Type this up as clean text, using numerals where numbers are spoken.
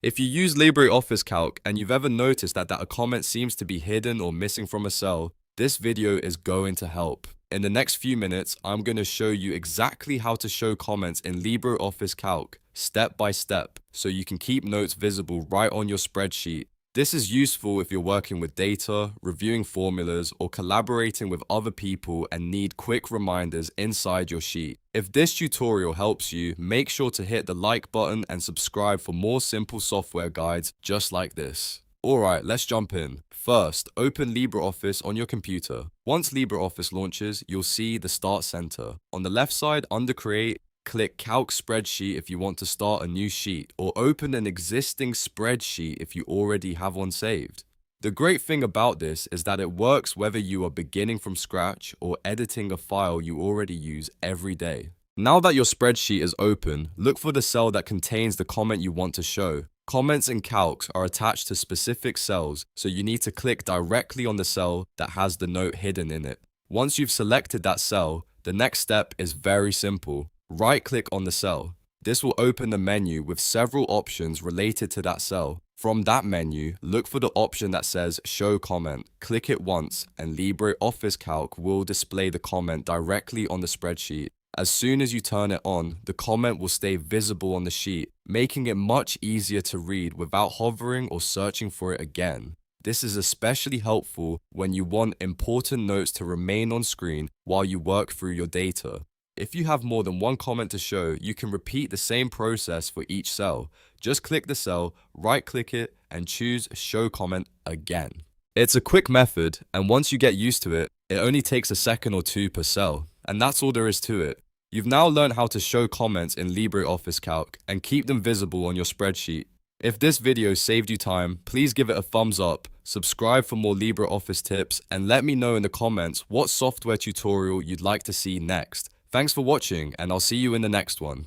If you use LibreOffice Calc and you've ever noticed that a comment seems to be hidden or missing from a cell, this video is going to help. In the next few minutes, I'm going to show you exactly how to show comments in LibreOffice Calc, step by step, so you can keep notes visible right on your spreadsheet. This is useful if you're working with data, reviewing formulas, or collaborating with other people and need quick reminders inside your sheet. If this tutorial helps you, make sure to hit the like button and subscribe for more simple software guides just like this. Alright, let's jump in. First, open LibreOffice on your computer. Once LibreOffice launches, you'll see the Start Center. On the left side, under Create, click Calc Spreadsheet if you want to start a new sheet, or open an existing spreadsheet if you already have one saved. The great thing about this is that it works whether you are beginning from scratch or editing a file you already use every day. Now that your spreadsheet is open, look for the cell that contains the comment you want to show. Comments in Calc are attached to specific cells, so you need to click directly on the cell that has the note hidden in it. Once you've selected that cell, the next step is very simple. Right-click on the cell. This will open the menu with several options related to that cell. From that menu, look for the option that says Show Comment. Click it once, and LibreOffice Calc will display the comment directly on the spreadsheet. As soon as you turn it on, the comment will stay visible on the sheet, making it much easier to read without hovering or searching for it again. This is especially helpful when you want important notes to remain on screen while you work through your data. If you have more than one comment to show, you can repeat the same process for each cell. Just click the cell, right-click it, and choose Show Comment again. It's a quick method, and once you get used to it, it only takes a second or two per cell. And that's all there is to it. You've now learned how to show comments in LibreOffice Calc and keep them visible on your spreadsheet. If this video saved you time, please give it a thumbs up, subscribe for more LibreOffice tips, and let me know in the comments what software tutorial you'd like to see next. Thanks for watching, and I'll see you in the next one.